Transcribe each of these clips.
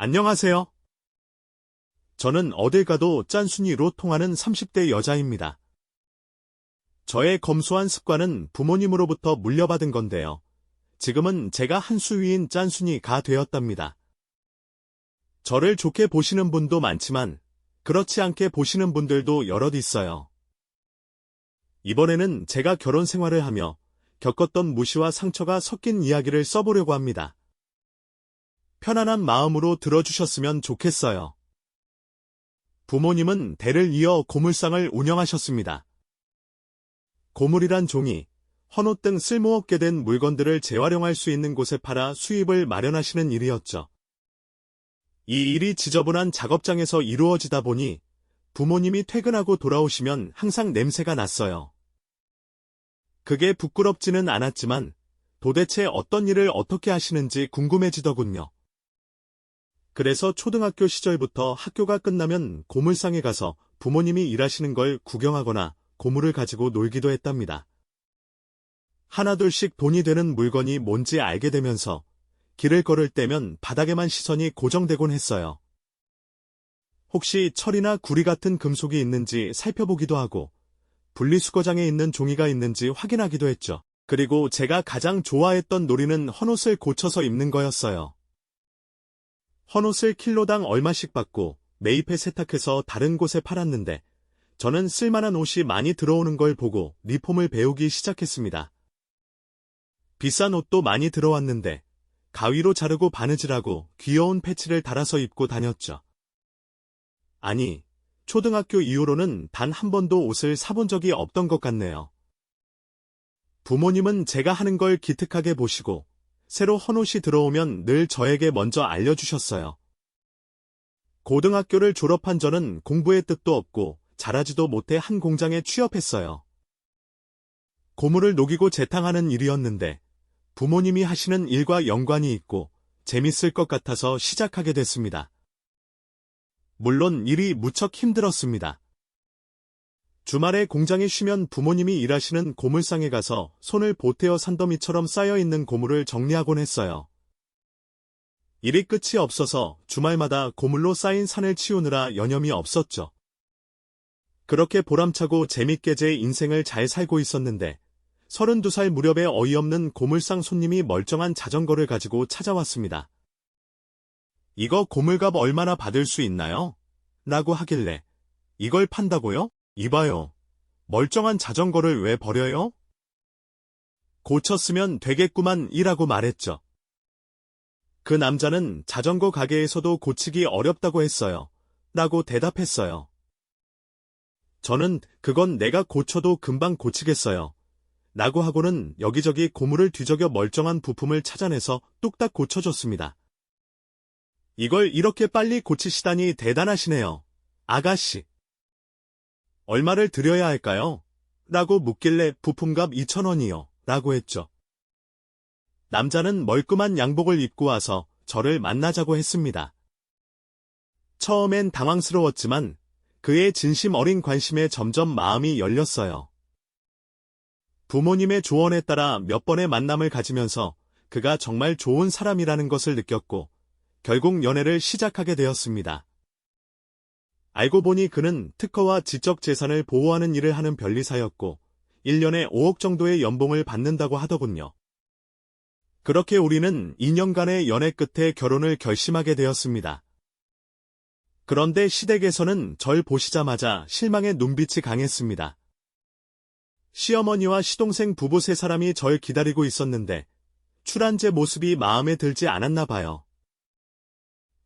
안녕하세요. 저는 어딜 가도 짠순이로 통하는 30대 여자입니다. 저의 검소한 습관은 부모님으로부터 물려받은 건데요. 지금은 제가 한 수 위인 짠순이가 되었답니다. 저를 좋게 보시는 분도 많지만 그렇지 않게 보시는 분들도 여럿 있어요. 이번에는 제가 결혼 생활을 하며 겪었던 무시와 상처가 섞인 이야기를 써보려고 합니다. 편안한 마음으로 들어주셨으면 좋겠어요. 부모님은 대를 이어 고물상을 운영하셨습니다. 고물이란 종이, 헌옷 등 쓸모없게 된 물건들을 재활용할 수 있는 곳에 팔아 수입을 마련하시는 일이었죠. 이 일이 지저분한 작업장에서 이루어지다 보니 부모님이 퇴근하고 돌아오시면 항상 냄새가 났어요. 그게 부끄럽지는 않았지만 도대체 어떤 일을 어떻게 하시는지 궁금해지더군요. 그래서 초등학교 시절부터 학교가 끝나면 고물상에 가서 부모님이 일하시는 걸 구경하거나 고물을 가지고 놀기도 했답니다. 하나둘씩 돈이 되는 물건이 뭔지 알게 되면서 길을 걸을 때면 바닥에만 시선이 고정되곤 했어요. 혹시 철이나 구리 같은 금속이 있는지 살펴보기도 하고 분리수거장에 있는 종이가 있는지 확인하기도 했죠. 그리고 제가 가장 좋아했던 놀이는 헌옷을 고쳐서 입는 거였어요. 헌옷을 킬로당 얼마씩 받고 매입해 세탁해서 다른 곳에 팔았는데 저는 쓸만한 옷이 많이 들어오는 걸 보고 리폼을 배우기 시작했습니다. 비싼 옷도 많이 들어왔는데 가위로 자르고 바느질하고 귀여운 패치를 달아서 입고 다녔죠. 아니, 초등학교 이후로는 단 한 번도 옷을 사본 적이 없던 것 같네요. 부모님은 제가 하는 걸 기특하게 보시고 새로 헌옷이 들어오면 늘 저에게 먼저 알려주셨어요. 고등학교를 졸업한 저는 공부의 뜻도 없고 잘하지도 못해 한 공장에 취업했어요. 고물을 녹이고 재탕하는 일이었는데 부모님이 하시는 일과 연관이 있고 재밌을 것 같아서 시작하게 됐습니다. 물론 일이 무척 힘들었습니다. 주말에 공장에 쉬면 부모님이 일하시는 고물상에 가서 손을 보태어 산더미처럼 쌓여있는 고물을 정리하곤 했어요. 일이 끝이 없어서 주말마다 고물로 쌓인 산을 치우느라 여념이 없었죠. 그렇게 보람차고 재밌게 제 인생을 잘 살고 있었는데 32살 무렵에 어이없는 고물상 손님이 멀쩡한 자전거를 가지고 찾아왔습니다. 이거 고물값 얼마나 받을 수 있나요? 라고 하길래 이걸 판다고요? 이봐요. 멀쩡한 자전거를 왜 버려요? 고쳤으면 되겠구만 이라고 말했죠. 그 남자는 자전거 가게에서도 고치기 어렵다고 했어요. 라고 대답했어요. 저는 그건 내가 고쳐도 금방 고치겠어요. 라고 하고는 여기저기 고물을 뒤적여 멀쩡한 부품을 찾아내서 뚝딱 고쳐줬습니다. 이걸 이렇게 빨리 고치시다니 대단하시네요. 아가씨. 얼마를 드려야 할까요? 라고 묻길래 부품값 2,000원이요. 라고 했죠. 남자는 멀끔한 양복을 입고 와서 저를 만나자고 했습니다. 처음엔 당황스러웠지만 그의 진심 어린 관심에 점점 마음이 열렸어요. 부모님의 조언에 따라 몇 번의 만남을 가지면서 그가 정말 좋은 사람이라는 것을 느꼈고 결국 연애를 시작하게 되었습니다. 알고 보니 그는 특허와 지적재산을 보호하는 일을 하는 변리사였고 1년에 5억 정도의 연봉을 받는다고 하더군요. 그렇게 우리는 2년간의 연애 끝에 결혼을 결심하게 되었습니다. 그런데 시댁에서는 절 보시자마자 실망의 눈빛이 강했습니다. 시어머니와 시동생 부부 3사람이 절 기다리고 있었는데 출한제 모습이 마음에 들지 않았나 봐요.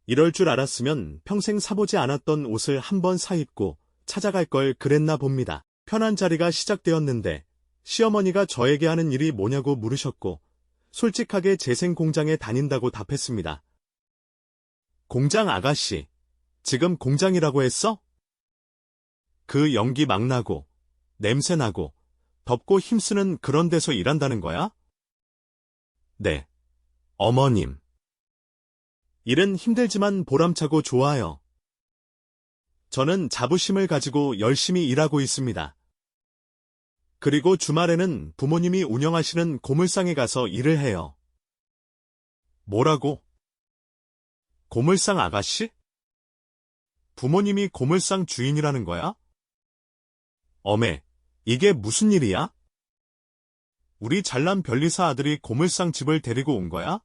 이럴 줄 알았으면 평생 사보지 않았던 옷을 한번 사입고 찾아갈 걸 그랬나 봅니다. 편한 자리가 시작되었는데 시어머니가 저에게 하는 일이 뭐냐고 물으셨고 솔직하게 재생 공장에 다닌다고 답했습니다. 공장 아가씨, 지금 공장이라고 했어? 그 연기 막 나고 냄새 나고 덥고 힘쓰는 그런 데서 일한다는 거야? 네, 어머님. 일은 힘들지만 보람차고 좋아요. 저는 자부심을 가지고 열심히 일하고 있습니다. 그리고 주말에는 부모님이 운영하시는 고물상에 가서 일을 해요. 뭐라고? 고물상 아가씨? 부모님이 고물상 주인이라는 거야? 어메, 이게 무슨 일이야? 우리 잘난 변리사 아들이 고물상 집을 데리고 온 거야?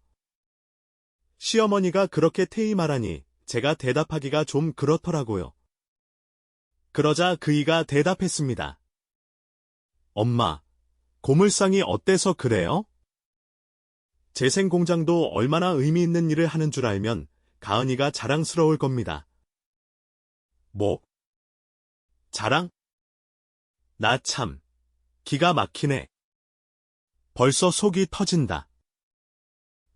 시어머니가 그렇게 태임하라니 제가 대답하기가 좀 그렇더라고요. 그러자 그이가 대답했습니다. 엄마, 고물상이 어때서 그래요? 재생공장도 얼마나 의미 있는 일을 하는 줄 알면 가은이가 자랑스러울 겁니다. 뭐? 자랑? 나 참, 기가 막히네. 벌써 속이 터진다.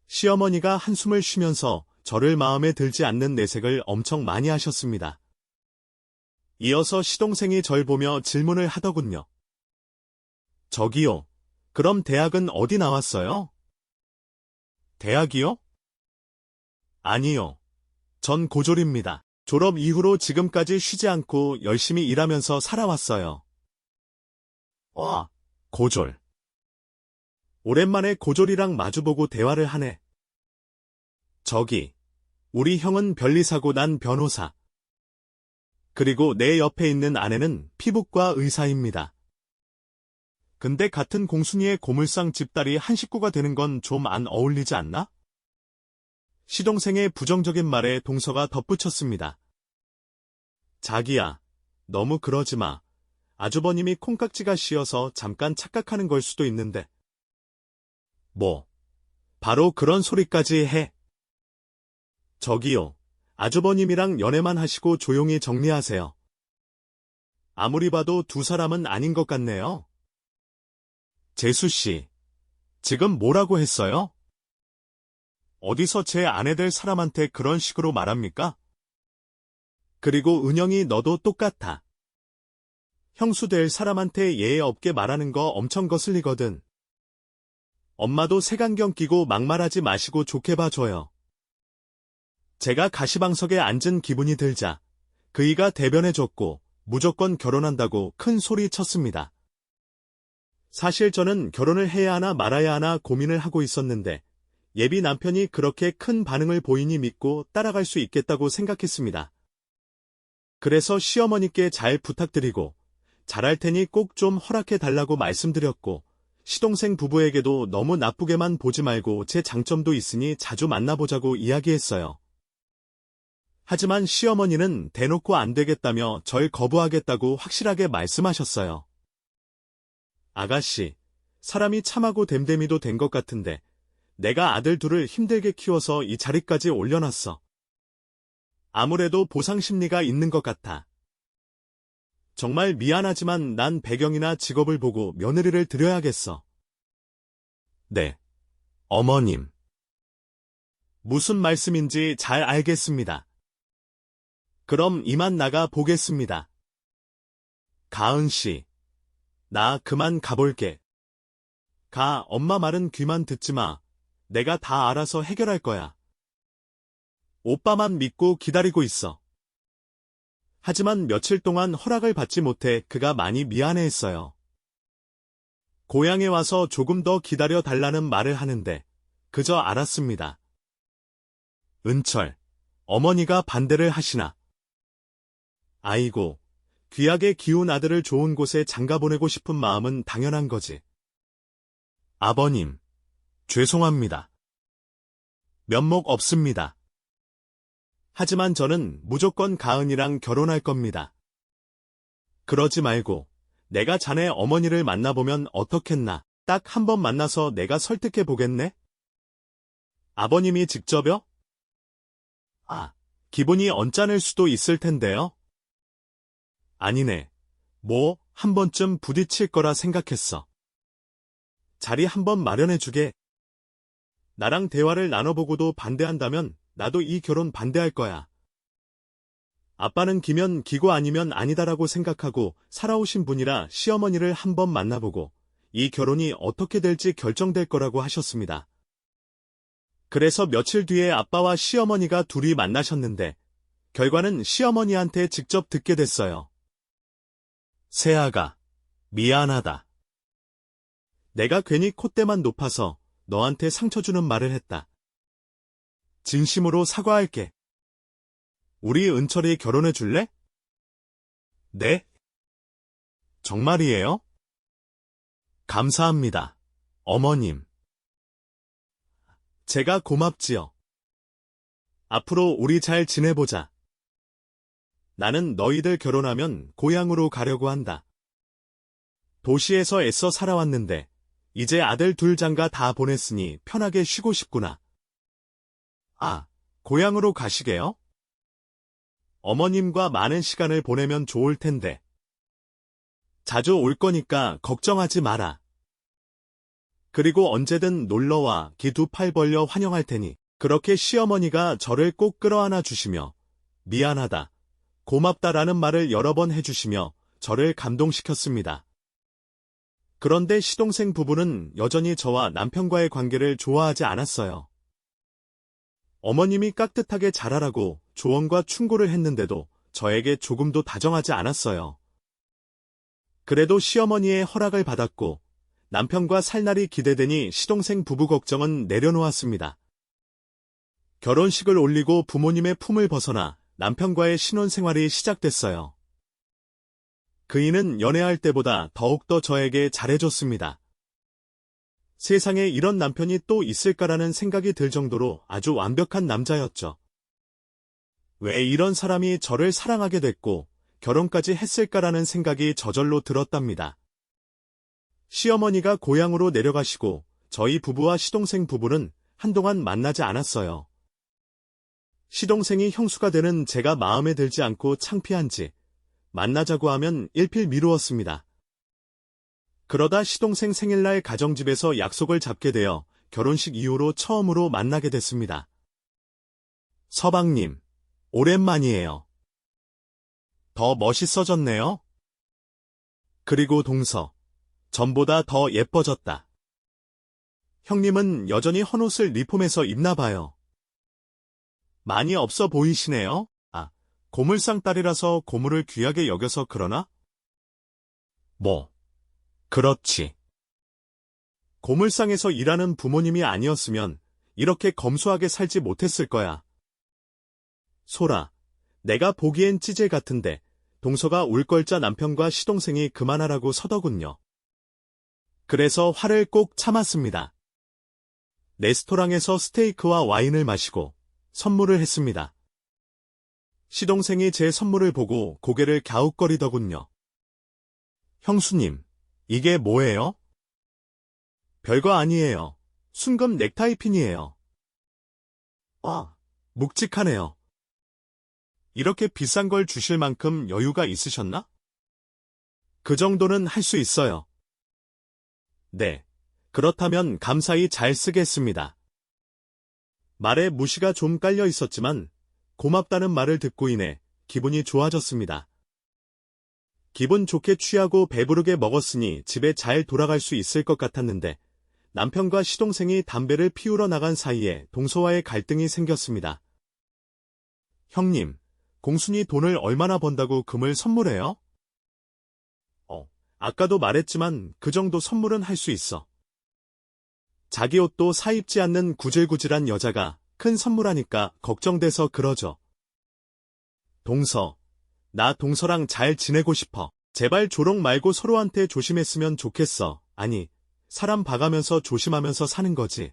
시어머니가 한숨을 쉬면서 저를 마음에 들지 않는 내색을 엄청 많이 하셨습니다. 이어서 시동생이 절 보며 질문을 하더군요. 저기요, 그럼 대학은 어디 나왔어요? 대학이요? 아니요. 전 고졸입니다. 졸업 이후로 지금까지 쉬지 않고 열심히 일하면서 살아왔어요. 와, 고졸. 오랜만에 고졸이랑 마주보고 대화를 하네. 저기, 우리 형은 변리사고 난 변호사. 그리고 내 옆에 있는 아내는 피부과 의사입니다. 근데 같은 공순이의 고물상 집딸이 한 식구가 되는 건 좀 안 어울리지 않나? 시동생의 부정적인 말에 동서가 덧붙였습니다. 자기야, 너무 그러지 마. 아주버님이 콩깍지가 씌어서 잠깐 착각하는 걸 수도 있는데. 뭐, 바로 그런 소리까지 해. 저기요, 아주버님이랑 연애만 하시고 조용히 정리하세요. 아무리 봐도 두 사람은 아닌 것 같네요. 재수씨, 지금 뭐라고 했어요? 어디서 제 아내 될 사람한테 그런 식으로 말합니까? 그리고 은영이 너도 똑같아. 형수 될 사람한테 예의 없게 말하는 거 엄청 거슬리거든. 엄마도 색안경 끼고 막말하지 마시고 좋게 봐줘요. 제가 가시방석에 앉은 기분이 들자 그이가 대변해줬고 무조건 결혼한다고 큰 소리 쳤습니다. 사실 저는 결혼을 해야 하나 말아야 하나 고민을 하고 있었는데 예비 남편이 그렇게 큰 반응을 보이니 믿고 따라갈 수 있겠다고 생각했습니다. 그래서 시어머니께 잘 부탁드리고 잘할 테니 꼭 좀 허락해 달라고 말씀드렸고 시동생 부부에게도 너무 나쁘게만 보지 말고 제 장점도 있으니 자주 만나보자고 이야기했어요. 하지만 시어머니는 대놓고 안 되겠다며 절 거부하겠다고 확실하게 말씀하셨어요. 아가씨, 사람이 참하고 됨됨이도 된 것 같은데 내가 아들 둘을 힘들게 키워서 이 자리까지 올려놨어. 아무래도 보상 심리가 있는 것 같아. 정말 미안하지만 난 배경이나 직업을 보고 며느리를 드려야겠어. 네, 어머님. 무슨 말씀인지 잘 알겠습니다. 그럼 이만 나가 보겠습니다. 가은 씨, 나 그만 가볼게. 가, 엄마 말은 귀만 듣지 마. 내가 다 알아서 해결할 거야. 오빠만 믿고 기다리고 있어. 하지만 며칠 동안 허락을 받지 못해 그가 많이 미안해했어요. 고향에 와서 조금 더 기다려 달라는 말을 하는데 그저 알았습니다. 은철, 어머니가 반대를 하시나. 아이고, 귀하게 키운 아들을 좋은 곳에 장가보내고 싶은 마음은 당연한 거지. 아버님, 죄송합니다. 면목 없습니다. 하지만 저는 무조건 가은이랑 결혼할 겁니다. 그러지 말고 내가 자네 어머니를 만나보면 어떻겠나. 딱 한 번 만나서 내가 설득해 보겠네? 아버님이 직접요? 아, 기분이 언짢을 수도 있을 텐데요. 아니네. 뭐, 한 번쯤 부딪힐 거라 생각했어. 자리 한번 마련해주게. 나랑 대화를 나눠보고도 반대한다면 나도 이 결혼 반대할 거야. 아빠는 기면 기고 아니면 아니다라고 생각하고 살아오신 분이라 시어머니를 한번 만나보고 이 결혼이 어떻게 될지 결정될 거라고 하셨습니다. 그래서 며칠 뒤에 아빠와 시어머니가 둘이 만나셨는데 결과는 시어머니한테 직접 듣게 됐어요. 세아가, 미안하다. 내가 괜히 콧대만 높아서 너한테 상처 주는 말을 했다. 진심으로 사과할게. 우리 은철이 결혼해 줄래? 네? 정말이에요? 감사합니다. 어머님. 제가 고맙지요. 앞으로 우리 잘 지내보자. 나는 너희들 결혼하면 고향으로 가려고 한다. 도시에서 애써 살아왔는데 이제 아들 둘 장가 다 보냈으니 편하게 쉬고 싶구나. 아, 고향으로 가시게요? 어머님과 많은 시간을 보내면 좋을 텐데. 자주 올 거니까 걱정하지 마라. 그리고 언제든 놀러와 기 두 팔 벌려 환영할 테니. 그렇게 시어머니가 저를 꼭 끌어안아 주시며 미안하다, 고맙다라는 말을 여러 번 해주시며 저를 감동시켰습니다. 그런데 시동생 부부는 여전히 저와 남편과의 관계를 좋아하지 않았어요. 어머님이 깍듯하게 잘하라고 조언과 충고를 했는데도 저에게 조금도 다정하지 않았어요. 그래도 시어머니의 허락을 받았고 남편과 살 날이 기대되니 시동생 부부 걱정은 내려놓았습니다. 결혼식을 올리고 부모님의 품을 벗어나 남편과의 신혼생활이 시작됐어요. 그이는 연애할 때보다 더욱더 저에게 잘해줬습니다. 세상에 이런 남편이 또 있을까라는 생각이 들 정도로 아주 완벽한 남자였죠. 왜 이런 사람이 저를 사랑하게 됐고 결혼까지 했을까라는 생각이 저절로 들었답니다. 시어머니가 고향으로 내려가시고 저희 부부와 시동생 부부는 한동안 만나지 않았어요. 시동생이 형수가 되는 제가 마음에 들지 않고 창피한지 만나자고 하면 일필 미루었습니다. 그러다 시동생 생일날 가정집에서 약속을 잡게 되어 결혼식 이후로 처음으로 만나게 됐습니다. 서방님, 오랜만이에요. 더 멋있어졌네요. 그리고 동서, 전보다 더 예뻐졌다. 형님은 여전히 헌옷을 리폼해서 입나 봐요. 많이 없어 보이시네요. 아, 고물상 딸이라서 고물을 귀하게 여겨서 그러나? 그렇지. 고물상에서 일하는 부모님이 아니었으면 이렇게 검소하게 살지 못했을 거야. 소라, 내가 보기엔 찌질 같은데 동서가 울걸자 남편과 시동생이 그만하라고 서더군요. 그래서 화를 꼭 참았습니다. 레스토랑에서 스테이크와 와인을 마시고 선물을 했습니다. 시동생이 제 선물을 보고 고개를 갸웃거리더군요. 형수님, 이게 뭐예요? 별거 아니에요. 순금 넥타이 핀이에요. 와, 묵직하네요. 이렇게 비싼 걸 주실 만큼 여유가 있으셨나? 그 정도는 할 수 있어요. 네, 그렇다면 감사히 잘 쓰겠습니다. 말에 무시가 좀 깔려 있었지만 고맙다는 말을 듣고 인해 기분이 좋아졌습니다. 기분 좋게 취하고 배부르게 먹었으니 집에 잘 돌아갈 수 있을 것 같았는데 남편과 시동생이 담배를 피우러 나간 사이에 동서와의 갈등이 생겼습니다. 형님, 공순이 돈을 얼마나 번다고 금을 선물해요? 아까도 말했지만 그 정도 선물은 할 수 있어. 자기 옷도 사입지 않는 구질구질한 여자가 큰 선물하니까 걱정돼서 그러죠. 동서, 나 동서랑 잘 지내고 싶어. 제발 조롱 말고 서로한테 조심했으면 좋겠어. 아니, 사람 봐가면서 조심하면서 사는 거지.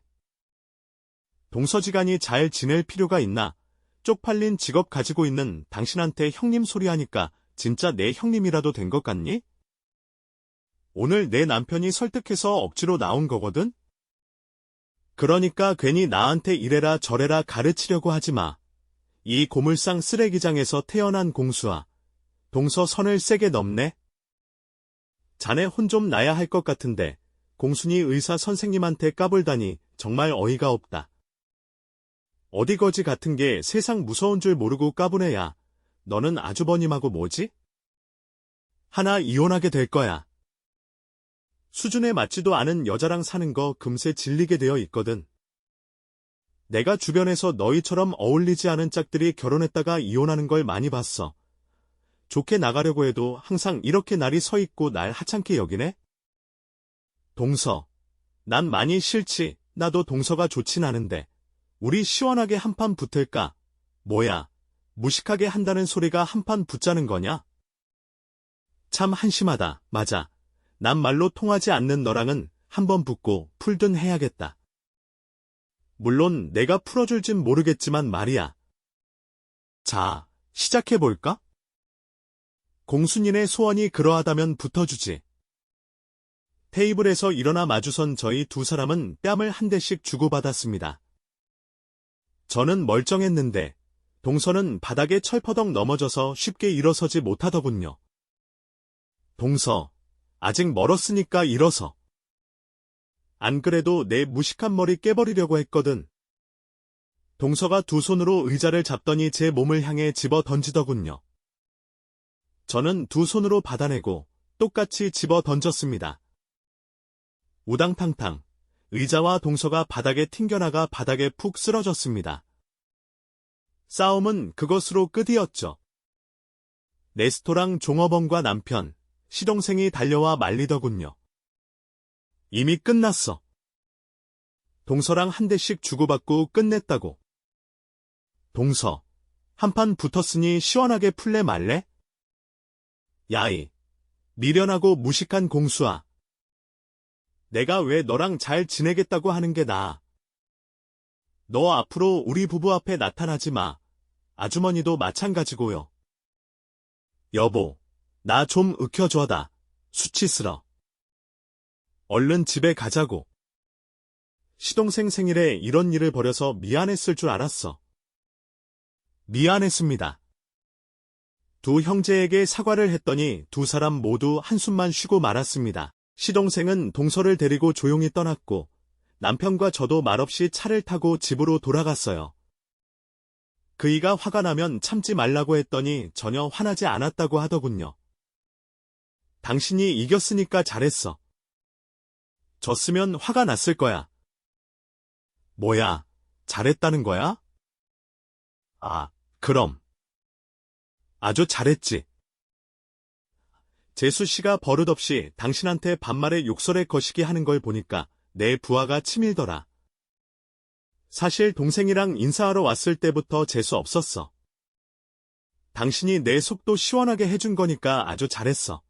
동서지간이 잘 지낼 필요가 있나? 쪽팔린 직업 가지고 있는 당신한테 형님 소리 하니까 진짜 내 형님이라도 된 것 같니? 오늘 내 남편이 설득해서 억지로 나온 거거든? 그러니까 괜히 나한테 이래라 저래라 가르치려고 하지 마. 이 고물상 쓰레기장에서 태어난 공수아. 동서 선을 세게 넘네? 자네 혼 좀 나야 할 것 같은데 공순이 의사 선생님한테 까불다니 정말 어이가 없다. 어디 거지 같은 게 세상 무서운 줄 모르고 까부네야. 너는 아주버님하고 뭐지? 하나 이혼하게 될 거야. 수준에 맞지도 않은 여자랑 사는 거 금세 질리게 되어 있거든. 내가 주변에서 너희처럼 어울리지 않은 짝들이 결혼했다가 이혼하는 걸 많이 봤어. 좋게 나가려고 해도 항상 이렇게 날이 서 있고 날 하찮게 여기네? 동서, 난 많이 싫지. 나도 동서가 좋진 않은데. 우리 시원하게 한판 붙을까? 뭐야, 무식하게 한다는 소리가 한판 붙자는 거냐? 참 한심하다. 맞아. 난 말로 통하지 않는 너랑은 한번 붙고 풀든 해야겠다. 물론 내가 풀어줄진 모르겠지만 말이야. 자, 시작해볼까? 공순이네 소원이 그러하다면 붙어주지. 테이블에서 일어나 마주선 저희 두 사람은 뺨을 한 대씩 주고받았습니다. 저는 멀쩡했는데 동서는 바닥에 철퍼덕 넘어져서 쉽게 일어서지 못하더군요. 동서, 아직 멀었으니까 일어서. 안 그래도 내 무식한 머리 깨버리려고 했거든. 동서가 두 손으로 의자를 잡더니 제 몸을 향해 집어 던지더군요. 저는 두 손으로 받아내고 똑같이 집어 던졌습니다. 우당탕탕 의자와 동서가 바닥에 튕겨나가 바닥에 푹 쓰러졌습니다. 싸움은 그것으로 끝이었죠. 레스토랑 종업원과 남편, 시동생이 달려와 말리더군요. 이미 끝났어. 동서랑 한 대씩 주고받고 끝냈다고. 동서, 한판 붙었으니 시원하게 풀래 말래? 야이, 미련하고 무식한 공수아. 내가 왜 너랑 잘 지내겠다고 하는 게 나아. 너 앞으로 우리 부부 앞에 나타나지 마. 아주머니도 마찬가지고요. 여보, 나 좀 으켜줘다. 수치스러. 얼른 집에 가자고. 시동생 생일에 이런 일을 벌여서 미안했을 줄 알았어. 미안했습니다. 두 형제에게 사과를 했더니 두 사람 모두 한숨만 쉬고 말았습니다. 시동생은 동서를 데리고 조용히 떠났고 남편과 저도 말없이 차를 타고 집으로 돌아갔어요. 그이가 화가 나면 참지 말라고 했더니 전혀 화나지 않았다고 하더군요. 당신이 이겼으니까 잘했어. 졌으면 화가 났을 거야. 뭐야, 잘했다는 거야? 아, 그럼. 아주 잘했지. 재수 씨가 버릇없이 당신한테 반말에 욕설에 거시기 하는 걸 보니까 내 부하가 치밀더라. 사실 동생이랑 인사하러 왔을 때부터 재수 없었어. 당신이 내 속도 시원하게 해준 거니까 아주 잘했어.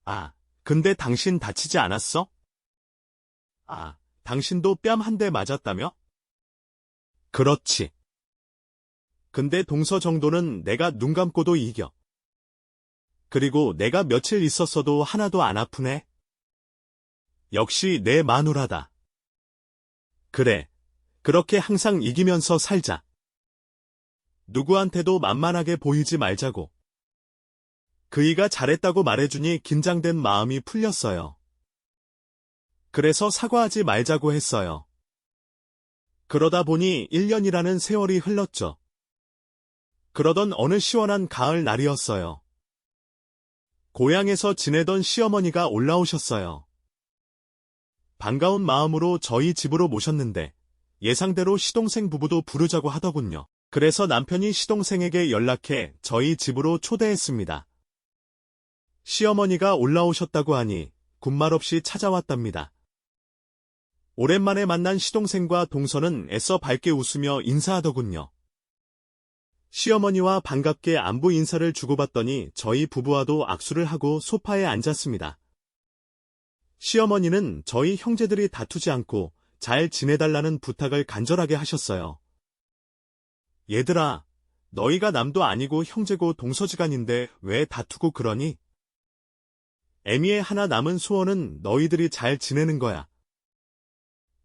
아, 근데 당신 다치지 않았어? 아, 당신도 뺨 한 대 맞았다며? 그렇지. 근데 동서 정도는 내가 눈 감고도 이겨. 그리고 내가 며칠 있었어도 하나도 안 아프네. 역시 내 마누라다. 그래, 그렇게 항상 이기면서 살자. 누구한테도 만만하게 보이지 말자고. 그이가 잘했다고 말해주니 긴장된 마음이 풀렸어요. 그래서 사과하지 말자고 했어요. 그러다 보니 1년이라는 세월이 흘렀죠. 그러던 어느 시원한 가을 날이었어요. 고향에서 지내던 시어머니가 올라오셨어요. 반가운 마음으로 저희 집으로 모셨는데 예상대로 시동생 부부도 부르자고 하더군요. 그래서 남편이 시동생에게 연락해 저희 집으로 초대했습니다. 시어머니가 올라오셨다고 하니 군말 없이 찾아왔답니다. 오랜만에 만난 시동생과 동서는 애써 밝게 웃으며 인사하더군요. 시어머니와 반갑게 안부 인사를 주고받더니 저희 부부와도 악수를 하고 소파에 앉았습니다. 시어머니는 저희 형제들이 다투지 않고 잘 지내달라는 부탁을 간절하게 하셨어요. 얘들아, 너희가 남도 아니고 형제고 동서지간인데 왜 다투고 그러니? 애미의 하나 남은 소원은 너희들이 잘 지내는 거야.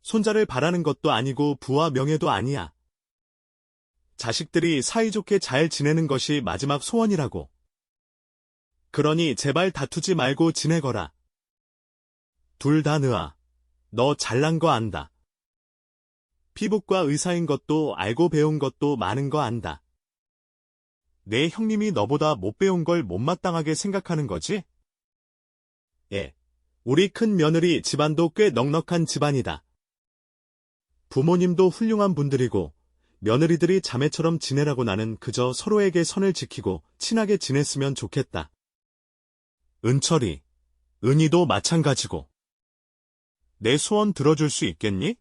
손자를 바라는 것도 아니고 부와 명예도 아니야. 자식들이 사이좋게 잘 지내는 것이 마지막 소원이라고. 그러니 제발 다투지 말고 지내거라. 둘 다 느아, 너 잘난 거 안다. 피부과 의사인 것도 알고 배운 것도 많은 거 안다. 내 형님이 너보다 못 배운 걸 못마땅하게 생각하는 거지? 예, 우리 큰 며느리 집안도 꽤 넉넉한 집안이다. 부모님도 훌륭한 분들이고 며느리들이 자매처럼 지내라고 나는 그저 서로에게 선을 지키고 친하게 지냈으면 좋겠다. 은철이, 은희도 마찬가지고. 내 소원 들어줄 수 있겠니?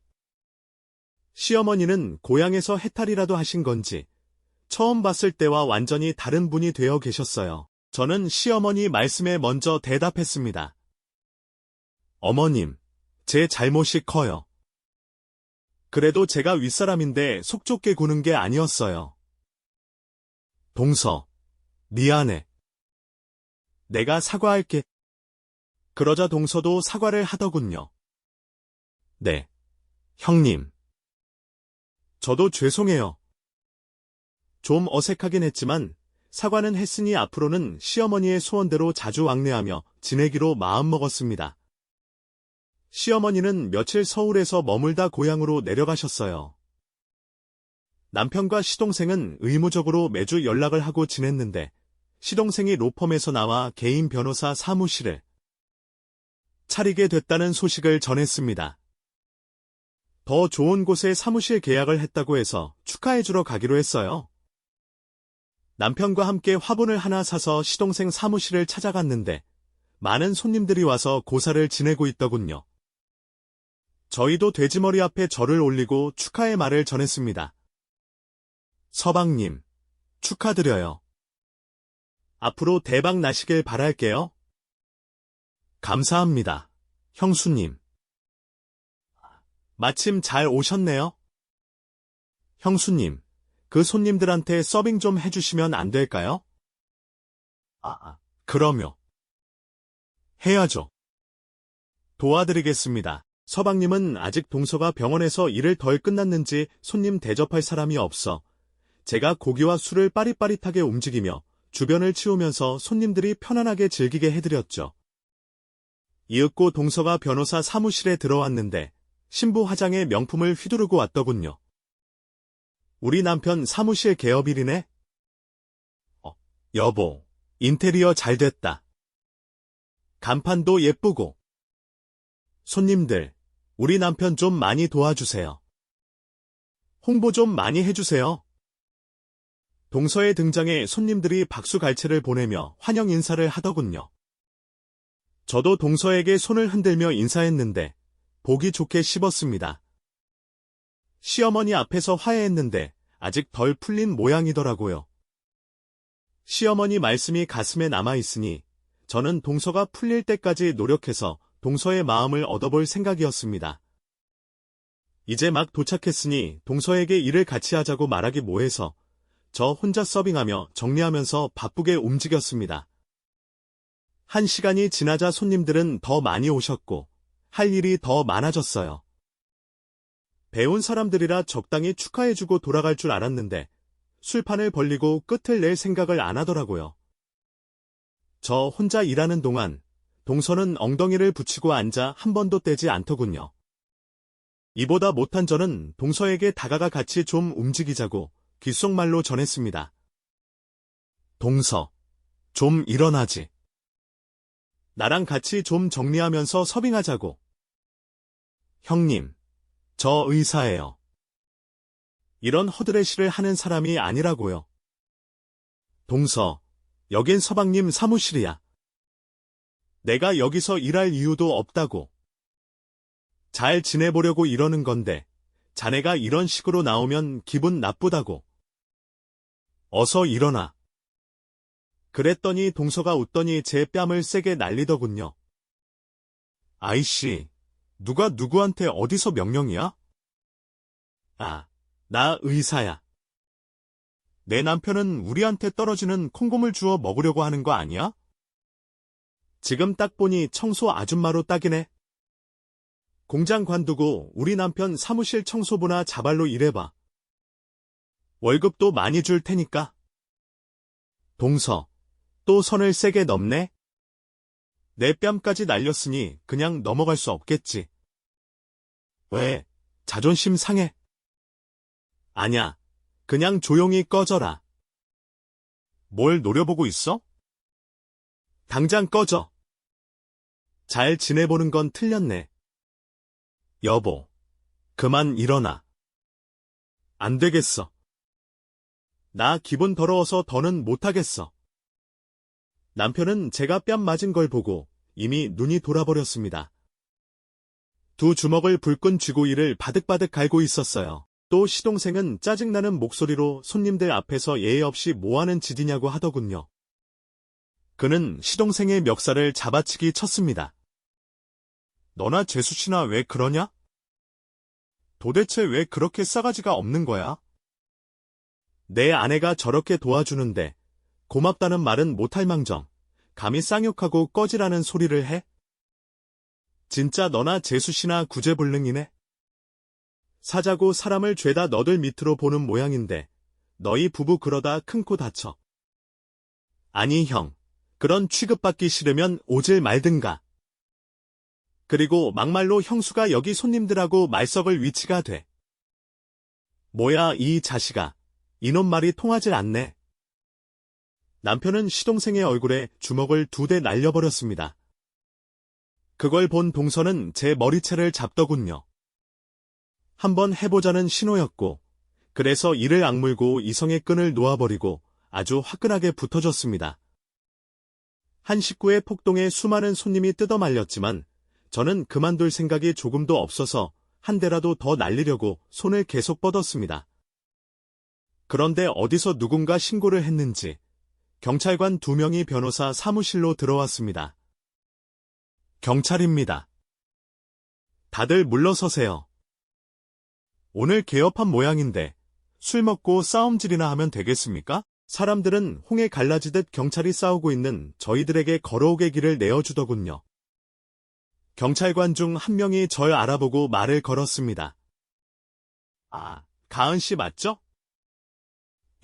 시어머니는 고향에서 해탈이라도 하신 건지 처음 봤을 때와 완전히 다른 분이 되어 계셨어요. 저는 시어머니 말씀에 먼저 대답했습니다. 어머님, 제 잘못이 커요. 그래도 제가 윗사람인데 속 좁게 구는 게 아니었어요. 동서, 미안해. 내가 사과할게. 그러자 동서도 사과를 하더군요. 네, 형님. 저도 죄송해요. 좀 어색하긴 했지만 사과는 했으니 앞으로는 시어머니의 소원대로 자주 왕래하며 지내기로 마음먹었습니다. 시어머니는 며칠 서울에서 머물다 고향으로 내려가셨어요. 남편과 시동생은 의무적으로 매주 연락을 하고 지냈는데 시동생이 로펌에서 나와 개인 변호사 사무실을 차리게 됐다는 소식을 전했습니다. 더 좋은 곳에 사무실 계약을 했다고 해서 축하해주러 가기로 했어요. 남편과 함께 화분을 하나 사서 시동생 사무실을 찾아갔는데 많은 손님들이 와서 고사를 지내고 있더군요. 저희도 돼지머리 앞에 절을 올리고 축하의 말을 전했습니다. 서방님, 축하드려요. 앞으로 대박 나시길 바랄게요. 감사합니다, 형수님. 마침 잘 오셨네요. 형수님, 그 손님들한테 서빙 좀 해주시면 안 될까요? 그럼요. 해야죠. 도와드리겠습니다. 서방님은 아직 동서가 병원에서 일을 덜 끝났는지 손님 대접할 사람이 없어 제가 고기와 술을 빠릿빠릿하게 움직이며 주변을 치우면서 손님들이 편안하게 즐기게 해드렸죠. 이윽고 동서가 변호사 사무실에 들어왔는데 신부 화장의 명품을 휘두르고 왔더군요. 우리 남편 사무실 개업일이네? 여보, 인테리어 잘 됐다. 간판도 예쁘고. 손님들, 우리 남편 좀 많이 도와주세요. 홍보 좀 많이 해주세요. 동서의 등장에 손님들이 박수갈채를 보내며 환영 인사를 하더군요. 저도 동서에게 손을 흔들며 인사했는데 보기 좋게 씹었습니다. 시어머니 앞에서 화해했는데 아직 덜 풀린 모양이더라고요. 시어머니 말씀이 가슴에 남아있으니 저는 동서가 풀릴 때까지 노력해서 동서의 마음을 얻어볼 생각이었습니다. 이제 막 도착했으니 동서에게 일을 같이 하자고 말하기 뭐해서 저 혼자 서빙하며 정리하면서 바쁘게 움직였습니다. 1시간이 지나자 손님들은 더 많이 오셨고 할 일이 더 많아졌어요. 배운 사람들이라 적당히 축하해주고 돌아갈 줄 알았는데 술판을 벌리고 끝을 낼 생각을 안 하더라고요. 저 혼자 일하는 동안 동서는 엉덩이를 붙이고 앉아 한 번도 떼지 않더군요. 이보다 못한 저는 동서에게 다가가 같이 좀 움직이자고 귓속말로 전했습니다. 동서, 좀 일어나지. 나랑 같이 좀 정리하면서 서빙하자고. 형님, 저 의사예요. 이런 허드렛일을 하는 사람이 아니라고요. 동서, 여긴 서방님 사무실이야. 내가 여기서 일할 이유도 없다고. 잘 지내보려고 이러는 건데 자네가 이런 식으로 나오면 기분 나쁘다고. 어서 일어나. 그랬더니 동서가 웃더니 제 뺨을 세게 날리더군요. 아이씨, 누가 누구한테 어디서 명령이야? 나 의사야. 내 남편은 우리한테 떨어지는 콩고물 주워 먹으려고 하는 거 아니야? 지금 딱 보니 청소 아줌마로 딱이네. 공장 관두고 우리 남편 사무실 청소부나 자발로 일해봐. 월급도 많이 줄 테니까. 동서, 또 선을 세게 넘네? 내 뺨까지 날렸으니 그냥 넘어갈 수 없겠지. 왜? 자존심 상해? 아냐, 그냥 조용히 꺼져라. 뭘 노려보고 있어? 당장 꺼져. 잘 지내보는 건 틀렸네. 여보, 그만 일어나. 안 되겠어. 나 기분 더러워서 더는 못하겠어. 남편은 제가 뺨 맞은 걸 보고 이미 눈이 돌아버렸습니다. 두 주먹을 불끈 쥐고 이를 바득바득 갈고 있었어요. 또 시동생은 짜증나는 목소리로 손님들 앞에서 예의 없이 뭐하는 짓이냐고 하더군요. 그는 시동생의 멱살을 잡아치기 쳤습니다. 너나 재수씨나 왜 그러냐? 도대체 왜 그렇게 싸가지가 없는 거야? 내 아내가 저렇게 도와주는데 고맙다는 말은 못할 망정, 감히 쌍욕하고 꺼지라는 소리를 해? 진짜 너나 재수씨나 구제불능이네. 사자고 사람을 죄다 너들 밑으로 보는 모양인데 너희 부부 그러다 큰 코 다쳐. 아니 형, 그런 취급받기 싫으면 오질 말든가. 그리고 막말로 형수가 여기 손님들하고 말썩을 위치가 돼. 뭐야 이 자식아, 이놈 말이 통하질 않네. 남편은 시동생의 얼굴에 주먹을 2대 날려버렸습니다. 그걸 본 동서는 제 머리채를 잡더군요. 한번 해보자는 신호였고, 그래서 이를 악물고 이성의 끈을 놓아버리고 아주 화끈하게 붙어줬습니다. 한 식구의 폭동에 수많은 손님이 뜯어말렸지만 저는 그만둘 생각이 조금도 없어서 한 대라도 더 날리려고 손을 계속 뻗었습니다. 그런데 어디서 누군가 신고를 했는지 경찰관 2명이 변호사 사무실로 들어왔습니다. 경찰입니다. 다들 물러서세요. 오늘 개업한 모양인데 술 먹고 싸움질이나 하면 되겠습니까? 사람들은 홍해 갈라지듯 경찰이 싸우고 있는 저희들에게 걸어오게 길을 내어주더군요. 경찰관 중 한 명이 절 알아보고 말을 걸었습니다. 아, 가은 씨 맞죠?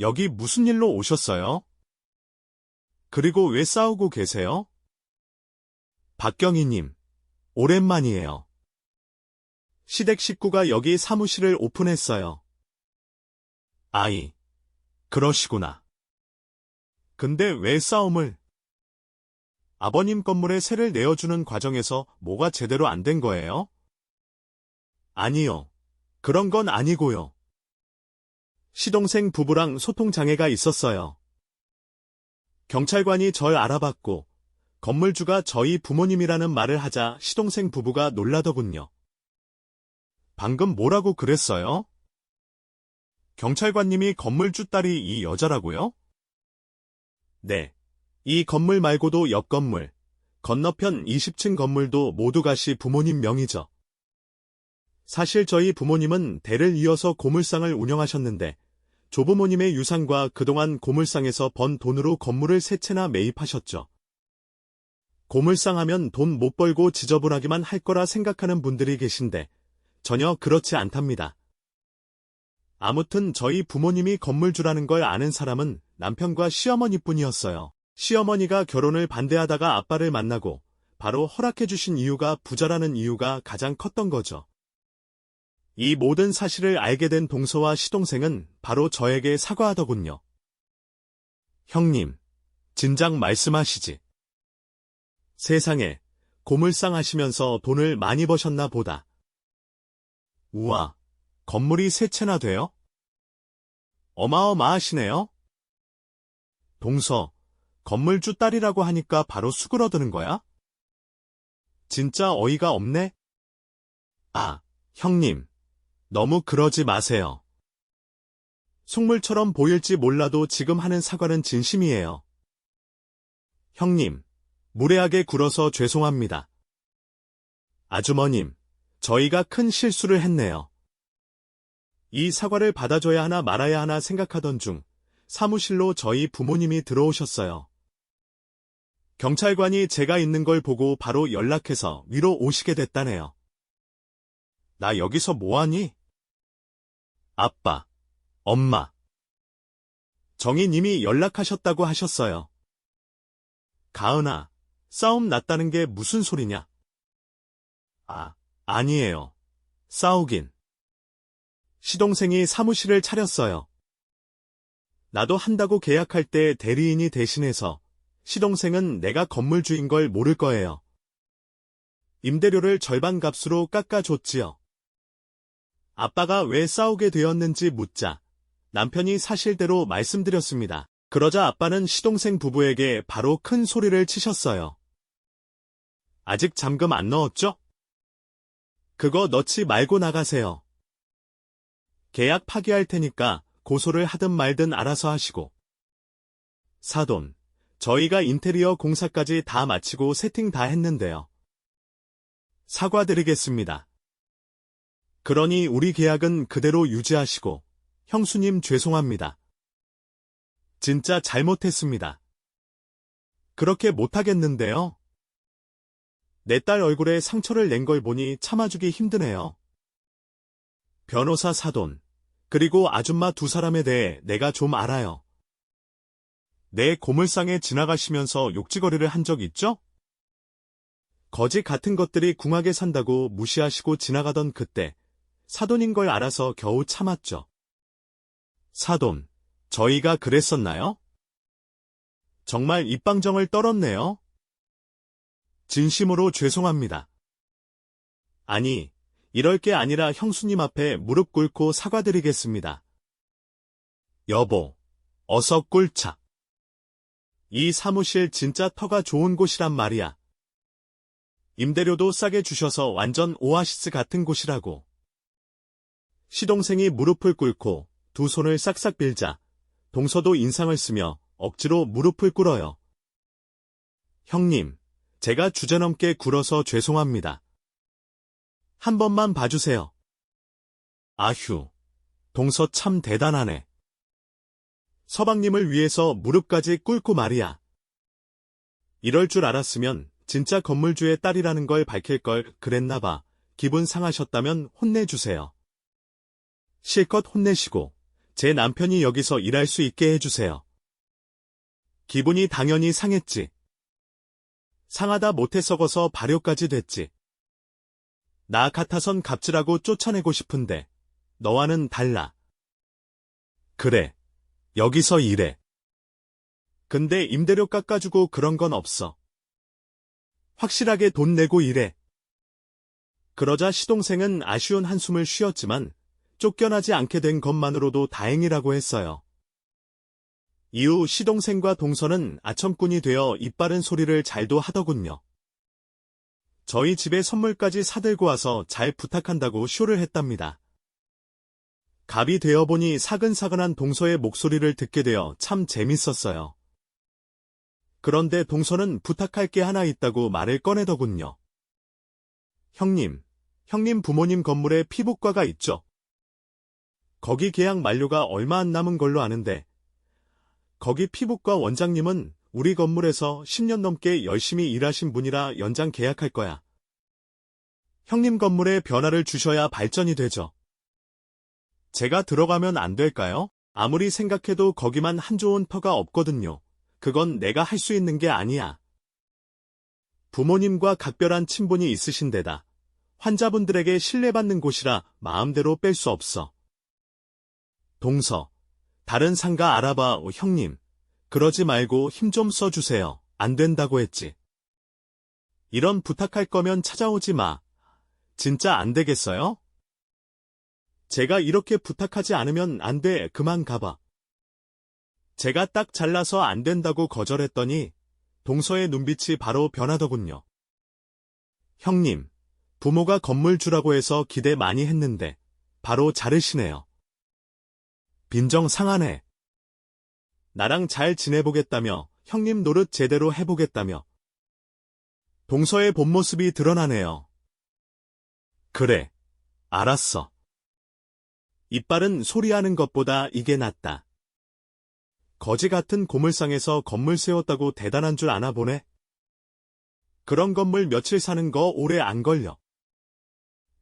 여기 무슨 일로 오셨어요? 그리고 왜 싸우고 계세요? 박경희님, 오랜만이에요. 시댁 식구가 여기 사무실을 오픈했어요. 아이, 그러시구나. 근데 왜 싸움을? 아버님 건물에 세를 내어주는 과정에서 뭐가 제대로 안 된 거예요? 아니요. 그런 건 아니고요. 시동생 부부랑 소통장애가 있었어요. 경찰관이 절 알아봤고 건물주가 저희 부모님이라는 말을 하자 시동생 부부가 놀라더군요. 방금 뭐라고 그랬어요? 경찰관님이 건물주 딸이 이 여자라고요? 네. 이 건물 말고도 옆 건물, 건너편 20층 건물도 모두 가시 부모님 명의죠. 사실 저희 부모님은 대를 이어서 고물상을 운영하셨는데 조부모님의 유산과 그동안 고물상에서 번 돈으로 건물을 3채나 매입하셨죠. 고물상 하면 돈 못 벌고 지저분하기만 할 거라 생각하는 분들이 계신데 전혀 그렇지 않답니다. 아무튼 저희 부모님이 건물주라는 걸 아는 사람은 남편과 시어머니뿐이었어요. 시어머니가 결혼을 반대하다가 아빠를 만나고 바로 허락해주신 이유가 부자라는 이유가 가장 컸던 거죠. 이 모든 사실을 알게 된 동서와 시동생은 바로 저에게 사과하더군요. 형님, 진작 말씀하시지. 세상에, 고물상 하시면서 돈을 많이 버셨나 보다. 우와, 건물이 3채나 돼요? 어마어마하시네요? 동서, 건물주 딸이라고 하니까 바로 수그러드는 거야? 진짜 어이가 없네? 아, 형님, 너무 그러지 마세요. 속물처럼 보일지 몰라도 지금 하는 사과는 진심이에요. 형님, 무례하게 굴어서 죄송합니다. 아주머님, 저희가 큰 실수를 했네요. 이 사과를 받아줘야 하나 말아야 하나 생각하던 중 사무실로 저희 부모님이 들어오셨어요. 경찰관이 제가 있는 걸 보고 바로 연락해서 위로 오시게 됐다네요. 나 여기서 뭐하니? 아빠, 엄마. 정희님이 연락하셨다고 하셨어요. 가은아, 싸움 났다는 게 무슨 소리냐? 아, 아니에요. 싸우긴. 시동생이 사무실을 차렸어요. 나도 한다고 계약할 때 대리인이 대신해서 시동생은 내가 건물주인 걸 모를 거예요. 임대료를 절반 값으로 깎아줬지요. 아빠가 왜 싸우게 되었는지 묻자 남편이 사실대로 말씀드렸습니다. 그러자 아빠는 시동생 부부에게 바로 큰 소리를 치셨어요. 아직 잠금 안 넣었죠? 그거 넣지 말고 나가세요. 계약 파기할 테니까 고소를 하든 말든 알아서 하시고. 사돈, 저희가 인테리어 공사까지 다 마치고 세팅 다 했는데요. 사과드리겠습니다. 그러니 우리 계약은 그대로 유지하시고, 형수님 죄송합니다. 진짜 잘못했습니다. 그렇게 못하겠는데요. 내 딸 얼굴에 상처를 낸 걸 보니 참아주기 힘드네요. 변호사 사돈, 그리고 아줌마 두 사람에 대해 내가 좀 알아요. 내 고물상에 지나가시면서 욕지거리를 한 적 있죠? 거지 같은 것들이 궁하게 산다고 무시하시고 지나가던 그때 사돈인 걸 알아서 겨우 참았죠. 사돈, 저희가 그랬었나요? 정말 입방정을 떨었네요. 진심으로 죄송합니다. 아니, 이럴 게 아니라 형수님 앞에 무릎 꿇고 사과드리겠습니다. 여보, 어서 꿀차. 이 사무실 진짜 터가 좋은 곳이란 말이야. 임대료도 싸게 주셔서 완전 오아시스 같은 곳이라고. 시동생이 무릎을 꿇고 두 손을 싹싹 빌자 동서도 인상을 쓰며 억지로 무릎을 꿇어요. 형님, 제가 주제넘게 굴어서 죄송합니다. 한 번만 봐주세요. 아휴, 동서 참 대단하네. 서방님을 위해서 무릎까지 꿇고 말이야. 이럴 줄 알았으면 진짜 건물주의 딸이라는 걸 밝힐 걸 그랬나봐. 기분 상하셨다면 혼내주세요. 실컷 혼내시고 제 남편이 여기서 일할 수 있게 해주세요. 기분이 당연히 상했지. 상하다 못해 썩어서 발효까지 됐지. 나 같아선 갑질하고 쫓아내고 싶은데 너와는 달라. 그래, 여기서 일해. 근데 임대료 깎아주고 그런 건 없어. 확실하게 돈 내고 일해. 그러자 시동생은 아쉬운 한숨을 쉬었지만 쫓겨나지 않게 된 것만으로도 다행이라고 했어요. 이후 시동생과 동서는 아첨꾼이 되어 입바른 소리를 잘도 하더군요. 저희 집에 선물까지 사들고 와서 잘 부탁한다고 쇼를 했답니다. 갑이 되어보니 사근사근한 동서의 목소리를 듣게 되어 참 재밌었어요. 그런데 동서는 부탁할 게 하나 있다고 말을 꺼내더군요. 형님 부모님 건물에 피부과가 있죠. 거기 계약 만료가 얼마 안 남은 걸로 아는데 거기 피부과 원장님은 우리 건물에서 10년 넘게 열심히 일하신 분이라 연장 계약할 거야. 형님 건물에 변화를 주셔야 발전이 되죠. 제가 들어가면 안 될까요? 아무리 생각해도 거기만 한 좋은 터가 없거든요. 그건 내가 할 수 있는 게 아니야. 부모님과 각별한 친분이 있으신 데다 환자분들에게 신뢰받는 곳이라 마음대로 뺄 수 없어. 동서, 다른 상가 알아봐, 형님. 그러지 말고 힘 좀 써주세요. 안 된다고 했지. 이런 부탁할 거면 찾아오지 마. 진짜 안 되겠어요? 제가 이렇게 부탁하지 않으면 안 돼. 그만 가봐. 제가 딱 잘라서 안 된다고 거절했더니 동서의 눈빛이 바로 변하더군요. 형님, 부모가 건물주라고 해서 기대 많이 했는데 바로 자르시네요. 빈정 상하네. 나랑 잘 지내보겠다며 형님 노릇 제대로 해보겠다며. 동서의 본 모습이 드러나네요. 그래, 알았어. 이빨은 소리하는 것보다 이게 낫다. 거지 같은 고물상에서 건물 세웠다고 대단한 줄 아나 보네. 그런 건물 며칠 사는 거 오래 안 걸려.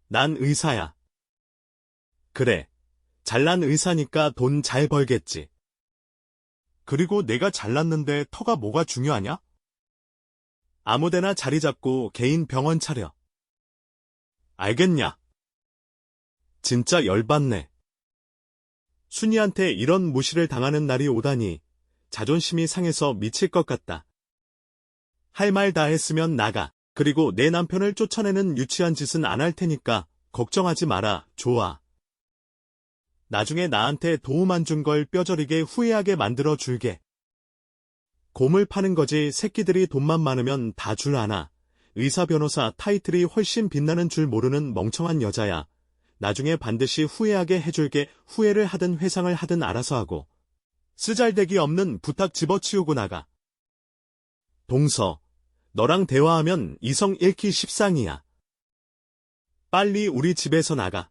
난 의사야. 그래, 잘난 의사니까 돈 잘 벌겠지. 그리고 내가 잘났는데 터가 뭐가 중요하냐? 아무데나 자리 잡고 개인 병원 차려. 알겠냐? 진짜 열받네. 순이한테 이런 무시를 당하는 날이 오다니 자존심이 상해서 미칠 것 같다. 할 말 다 했으면 나가. 그리고 내 남편을 쫓아내는 유치한 짓은 안 할 테니까 걱정하지 마라. 좋아. 나중에 나한테 도움 안 준 걸 뼈저리게 후회하게 만들어 줄게. 곰을 파는 거지 새끼들이 돈만 많으면 다 줄 아나. 의사 변호사 타이틀이 훨씬 빛나는 줄 모르는 멍청한 여자야. 나중에 반드시 후회하게 해줄게. 후회를 하든 회상을 하든 알아서 하고 쓰잘데기 없는 부탁 집어치우고 나가. 동서, 너랑 대화하면 이성 잃기 십상이야. 빨리 우리 집에서 나가.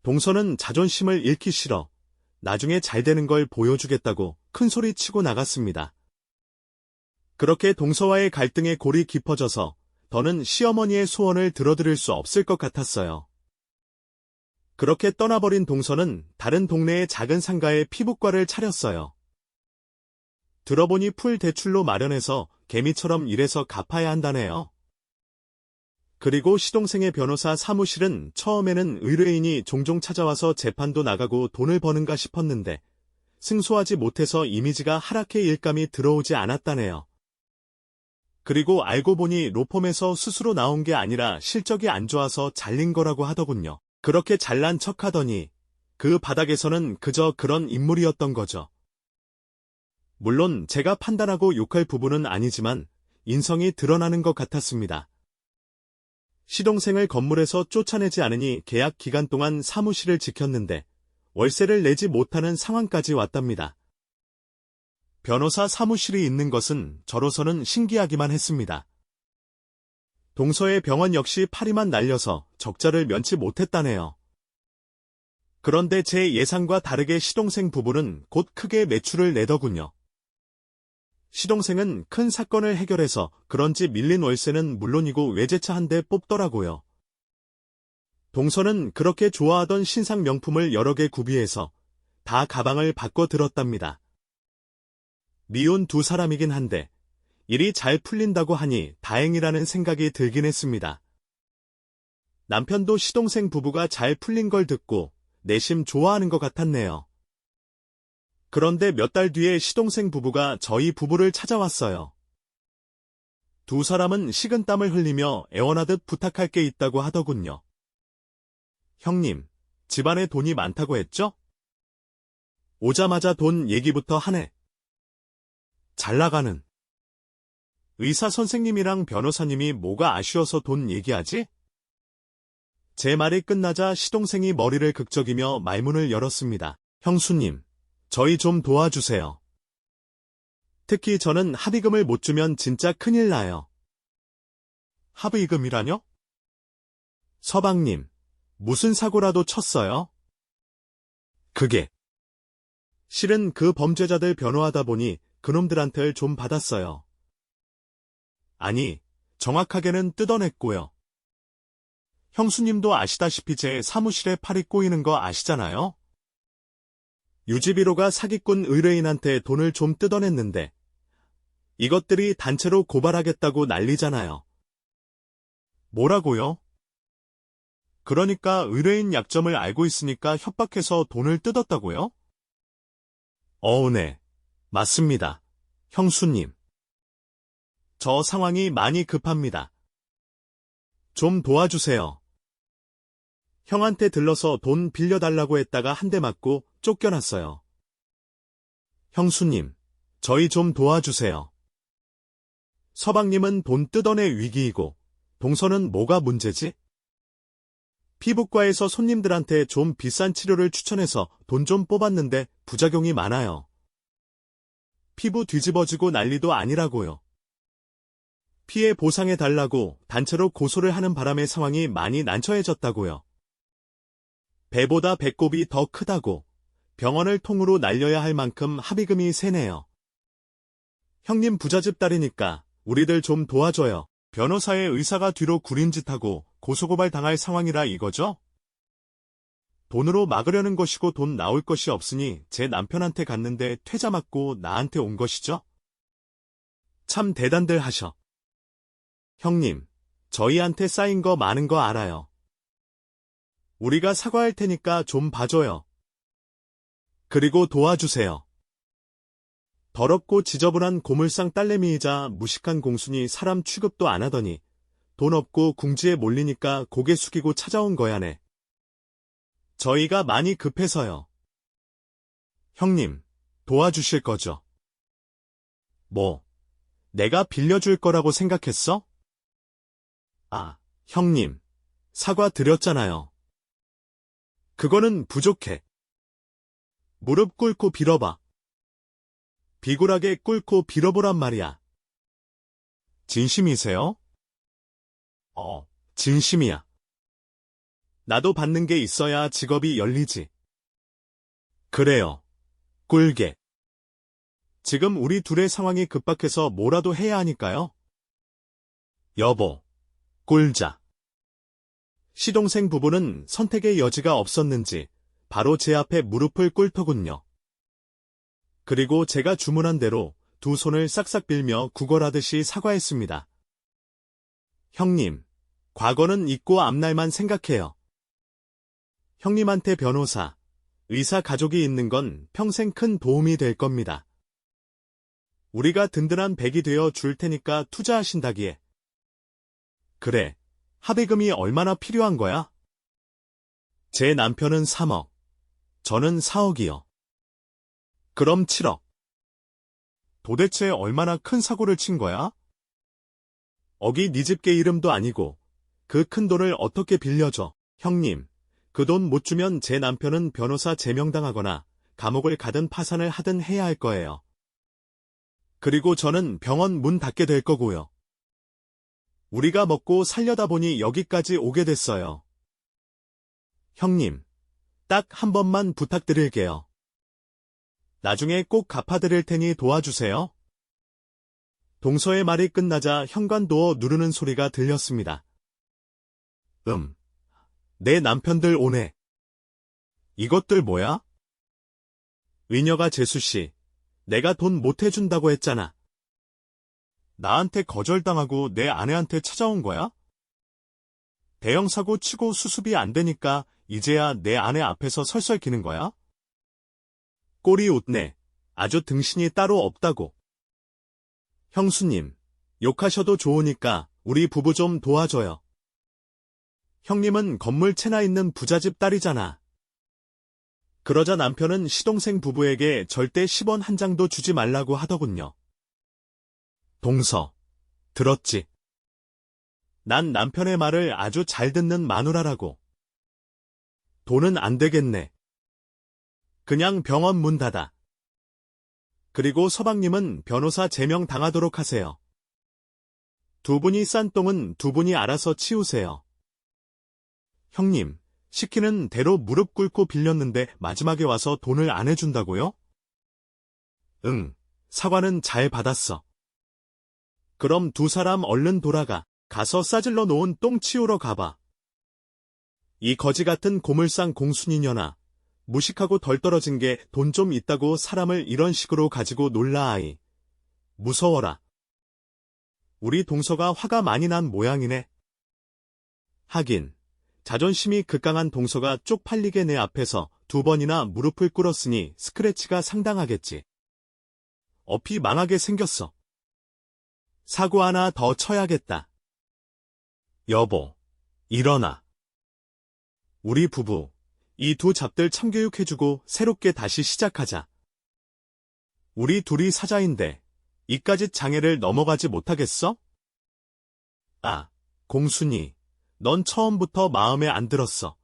동서는 자존심을 잃기 싫어 나중에 잘 되는 걸 보여주겠다고 큰소리 치고 나갔습니다. 그렇게 동서와의 갈등의 골이 깊어져서 더는 시어머니의 소원을 들어드릴 수 없을 것 같았어요. 그렇게 떠나버린 동서는 다른 동네의 작은 상가에 피부과를 차렸어요. 들어보니 풀 대출로 마련해서 개미처럼 일해서 갚아야 한다네요. 그리고 시동생의 변호사 사무실은 처음에는 의뢰인이 종종 찾아와서 재판도 나가고 돈을 버는가 싶었는데 승소하지 못해서 이미지가 하락해 일감이 들어오지 않았다네요. 그리고 알고 보니 로펌에서 스스로 나온 게 아니라 실적이 안 좋아서 잘린 거라고 하더군요. 그렇게 잘난 척하더니 그 바닥에서는 그저 그런 인물이었던 거죠. 물론 제가 판단하고 욕할 부분은 아니지만 인성이 드러나는 것 같았습니다. 시동생을 건물에서 쫓아내지 않으니 계약 기간 동안 사무실을 지켰는데 월세를 내지 못하는 상황까지 왔답니다. 변호사 사무실이 있는 것은 저로서는 신기하기만 했습니다. 동서의 병원 역시 파리만 날려서 적자를 면치 못했다네요. 그런데 제 예상과 다르게 시동생 부부는 곧 크게 매출을 내더군요. 시동생은 큰 사건을 해결해서 그런지 밀린 월세는 물론이고 외제차 한 대 뽑더라고요. 동서는 그렇게 좋아하던 신상 명품을 여러 개 구비해서 다 가방을 바꿔 들었답니다. 미혼 두 사람이긴 한데 일이 잘 풀린다고 하니 다행이라는 생각이 들긴 했습니다. 남편도 시동생 부부가 잘 풀린 걸 듣고 내심 좋아하는 것 같았네요. 그런데 몇 달 뒤에 시동생 부부가 저희 부부를 찾아왔어요. 두 사람은 식은땀을 흘리며 애원하듯 부탁할 게 있다고 하더군요. 형님, 집안에 돈이 많다고 했죠? 오자마자 돈 얘기부터 하네. 잘 나가는 의사 선생님이랑 변호사님이 뭐가 아쉬워서 돈 얘기하지? 제 말이 끝나자 시동생이 머리를 극적이며 말문을 열었습니다. 형수님, 저희 좀 도와주세요. 특히 저는 합의금을 못 주면 진짜 큰일 나요. 합의금이라뇨? 서방님, 무슨 사고라도 쳤어요? 그게 실은 그 범죄자들 변호하다 보니 그놈들한테 좀 받았어요. 아니, 정확하게는 뜯어냈고요. 형수님도 아시다시피 제 사무실에 팔이 꼬이는 거 아시잖아요? 유지비로가 사기꾼 의뢰인한테 돈을 좀 뜯어냈는데 이것들이 단체로 고발하겠다고 난리잖아요. 뭐라고요? 그러니까 의뢰인 약점을 알고 있으니까 협박해서 돈을 뜯었다고요? 네. 맞습니다. 형수님. 저 상황이 많이 급합니다. 좀 도와주세요. 형한테 들러서 돈 빌려달라고 했다가 한 대 맞고 쫓겨났어요. 형수님, 저희 좀 도와주세요. 서방님은 돈 뜯어낼 위기이고 동서는 뭐가 문제지? 피부과에서 손님들한테 좀 비싼 치료를 추천해서 돈 좀 뽑았는데 부작용이 많아요. 피부 뒤집어지고 난리도 아니라고요. 피해 보상해달라고 단체로 고소를 하는 바람에 상황이 많이 난처해졌다고요. 배보다 배꼽이 더 크다고 병원을 통으로 날려야 할 만큼 합의금이 세네요. 형님 부잣집 딸이니까 우리들 좀 도와줘요. 변호사의 의사가 뒤로 구림짓하고 고소고발 당할 상황이라 이거죠? 돈으로 막으려는 것이고 돈 나올 것이 없으니 제 남편한테 갔는데 퇴자 맞고 나한테 온 것이죠? 참 대단들 하셔. 형님, 저희한테 쌓인 거 많은 거 알아요. 우리가 사과할 테니까 좀 봐줘요. 그리고 도와주세요. 더럽고 지저분한 고물상 딸내미이자 무식한 공순이 사람 취급도 안 하더니 돈 없고 궁지에 몰리니까 고개 숙이고 찾아온 거야네. 저희가 많이 급해서요. 형님, 도와주실 거죠? 뭐, 내가 빌려줄 거라고 생각했어? 아, 형님, 사과 드렸잖아요. 그거는 부족해. 무릎 꿇고 빌어봐. 비굴하게 꿇고 빌어보란 말이야. 진심이세요? 진심이야. 나도 받는 게 있어야 직업이 열리지. 그래요. 꿀게. 지금 우리 둘의 상황이 급박해서 뭐라도 해야 하니까요. 여보, 꿀자. 시동생 부부는 선택의 여지가 없었는지 바로 제 앞에 무릎을 꿇더군요. 그리고 제가 주문한 대로 두 손을 싹싹 빌며 구걸하듯이 사과했습니다. 형님, 과거는 잊고 앞날만 생각해요. 형님한테 변호사, 의사 가족이 있는 건 평생 큰 도움이 될 겁니다. 우리가 든든한 백이 되어 줄 테니까 투자하신다기에. 그래, 합의금이 얼마나 필요한 거야? 제 남편은 3억, 저는 4억이요. 그럼 7억. 도대체 얼마나 큰 사고를 친 거야? 억이 네 집게 이름도 아니고 그 큰 돈을 어떻게 빌려줘? 형님, 그 돈 못 주면 제 남편은 변호사 제명당하거나 감옥을 가든 파산을 하든 해야 할 거예요. 그리고 저는 병원 문 닫게 될 거고요. 우리가 먹고 살려다 보니 여기까지 오게 됐어요. 형님, 딱 한 번만 부탁드릴게요. 나중에 꼭 갚아드릴 테니 도와주세요. 동서의 말이 끝나자 현관도어 누르는 소리가 들렸습니다. 내 남편들 오네. 이것들 뭐야? 의녀가 재수씨, 내가 돈 못 해준다고 했잖아. 나한테 거절당하고 내 아내한테 찾아온 거야? 대형사고 치고 수습이 안 되니까 이제야 내 아내 앞에서 설설 기는 거야? 꼴이 웃네. 아주 등신이 따로 없다고. 형수님, 욕하셔도 좋으니까 우리 부부 좀 도와줘요. 형님은 건물 채나 있는 부잣집 딸이잖아. 그러자 남편은 시동생 부부에게 절대 10원 한 장도 주지 말라고 하더군요. 동서, 들었지? 난 남편의 말을 아주 잘 듣는 마누라라고. 돈은 안 되겠네. 그냥 병원 문 닫아. 그리고 서방님은 변호사 제명 당하도록 하세요. 두 분이 싼 똥은 두 분이 알아서 치우세요. 형님, 시키는 대로 무릎 꿇고 빌렸는데 마지막에 와서 돈을 안 해준다고요? 응, 사과는 잘 받았어. 그럼 두 사람 얼른 돌아가. 가서 싸질러 놓은 똥 치우러 가봐. 이 거지 같은 고물상 공순이년아. 무식하고 덜 떨어진 게 돈 좀 있다고 사람을 이런 식으로 가지고 놀라 아이. 무서워라. 우리 동서가 화가 많이 난 모양이네. 하긴, 자존심이 극강한 동서가 쪽팔리게 내 앞에서 2번이나 무릎을 꿇었으니 스크래치가 상당하겠지. 어피 망하게 생겼어. 사고 하나 더 쳐야겠다. 여보, 일어나. 우리 부부, 이 두 잡들 참교육해주고 새롭게 다시 시작하자. 우리 둘이 사자인데 이까짓 장애를 넘어가지 못하겠어? 아, 공순이, 넌 처음부터 마음에 안 들었어.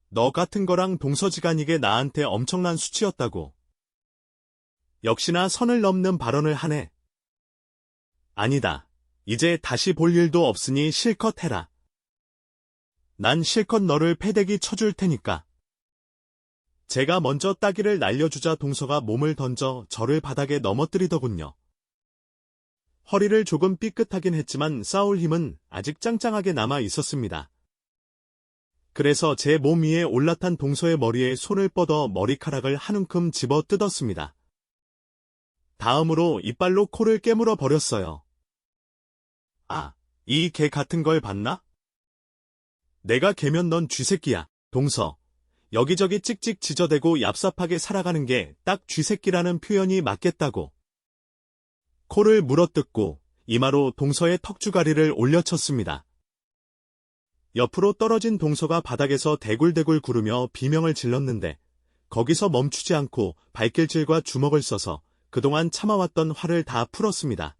너 같은 거랑 동서지간이게 나한테 엄청난 수치였다고. 역시나 선을 넘는 발언을 하네. 아니다. 이제 다시 볼 일도 없으니 실컷 해라. 난 실컷 너를 패대기 쳐줄 테니까. 제가 먼저 따기를 날려주자 동서가 몸을 던져 저를 바닥에 넘어뜨리더군요. 허리를 조금 삐끗하긴 했지만 싸울 힘은 아직 짱짱하게 남아 있었습니다. 그래서 제 몸 위에 올라탄 동서의 머리에 손을 뻗어 머리카락을 한 움큼 집어 뜯었습니다. 다음으로 이빨로 코를 깨물어 버렸어요. 아, 이 개 같은 걸 봤나? 내가 개면 넌 쥐새끼야, 동서. 여기저기 찍찍 지저대고 얍삽하게 살아가는 게 딱 쥐새끼라는 표현이 맞겠다고. 코를 물어뜯고 이마로 동서의 턱주가리를 올려쳤습니다. 옆으로 떨어진 동서가 바닥에서 대굴대굴 구르며 비명을 질렀는데 거기서 멈추지 않고 발길질과 주먹을 써서 그동안 참아왔던 화를 다 풀었습니다.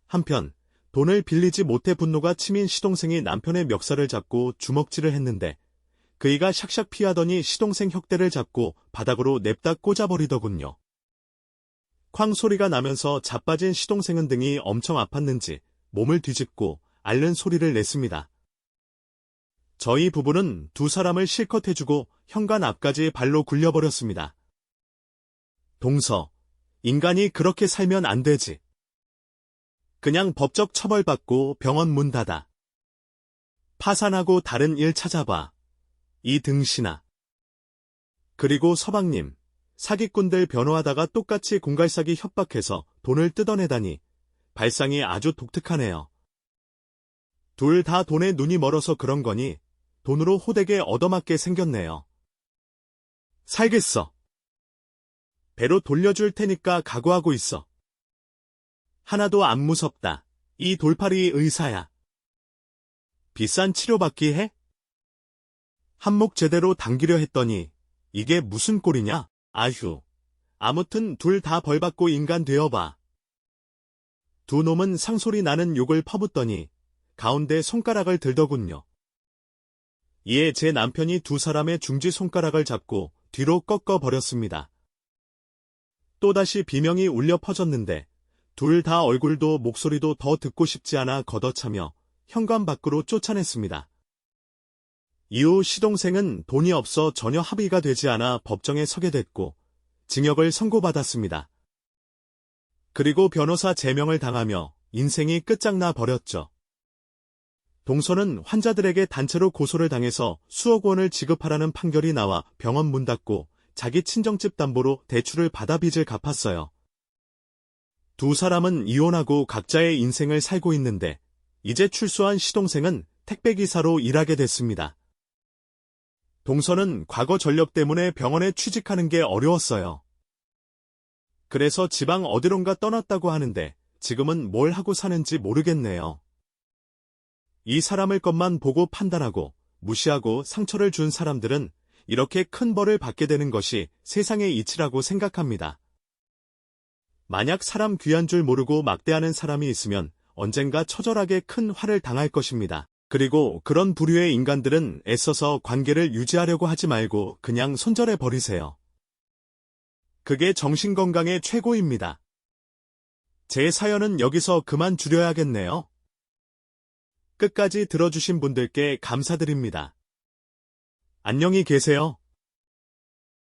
한편 돈을 빌리지 못해 분노가 치민 시동생이 남편의 멱살을 잡고 주먹질을 했는데 그이가 샥샥 피하더니 시동생 혁대를 잡고 바닥으로 냅다 꽂아버리더군요. 쾅 소리가 나면서 자빠진 시동생은 등이 엄청 아팠는지 몸을 뒤집고 앓는 소리를 냈습니다. 저희 부부는 두 사람을 실컷 해주고 현관 앞까지 발로 굴려버렸습니다. 동서, 인간이 그렇게 살면 안 되지. 그냥 법적 처벌받고 병원 문 닫아. 파산하고 다른 일 찾아봐. 이 등신아. 그리고 서방님, 사기꾼들 변호하다가 똑같이 공갈사기 협박해서 돈을 뜯어내다니 발상이 아주 독특하네요. 둘 다 돈에 눈이 멀어서 그런 거니 돈으로 호되게 얻어맞게 생겼네요. 살겠어. 배로 돌려줄 테니까 각오하고 있어. 하나도 안 무섭다. 이 돌팔이 의사야. 비싼 치료받기 해? 한몫 제대로 당기려 했더니 이게 무슨 꼴이냐? 아휴. 아무튼 둘 다 벌받고 인간 되어봐. 두 놈은 상소리 나는 욕을 퍼붓더니 가운데 손가락을 들더군요. 이에 제 남편이 두 사람의 중지 손가락을 잡고 뒤로 꺾어버렸습니다. 또다시 비명이 울려 퍼졌는데 둘 다 얼굴도 목소리도 더 듣고 싶지 않아 걷어차며 현관 밖으로 쫓아냈습니다. 이후 시동생은 돈이 없어 전혀 합의가 되지 않아 법정에 서게 됐고 징역을 선고받았습니다. 그리고 변호사 제명을 당하며 인생이 끝장나 버렸죠. 동서는 환자들에게 단체로 고소를 당해서 수억 원을 지급하라는 판결이 나와 병원 문 닫고 자기 친정집 담보로 대출을 받아 빚을 갚았어요. 두 사람은 이혼하고 각자의 인생을 살고 있는데 이제 출소한 시동생은 택배기사로 일하게 됐습니다. 동서는 과거 전력 때문에 병원에 취직하는 게 어려웠어요. 그래서 지방 어디론가 떠났다고 하는데 지금은 뭘 하고 사는지 모르겠네요. 이 사람을 것만 보고 판단하고 무시하고 상처를 준 사람들은 이렇게 큰 벌을 받게 되는 것이 세상의 이치라고 생각합니다. 만약 사람 귀한 줄 모르고 막대하는 사람이 있으면 언젠가 처절하게 큰 화를 당할 것입니다. 그리고 그런 부류의 인간들은 애써서 관계를 유지하려고 하지 말고 그냥 손절해 버리세요. 그게 정신건강의 최고입니다. 제 사연은 여기서 그만 줄여야겠네요. 끝까지 들어주신 분들께 감사드립니다. 안녕히 계세요.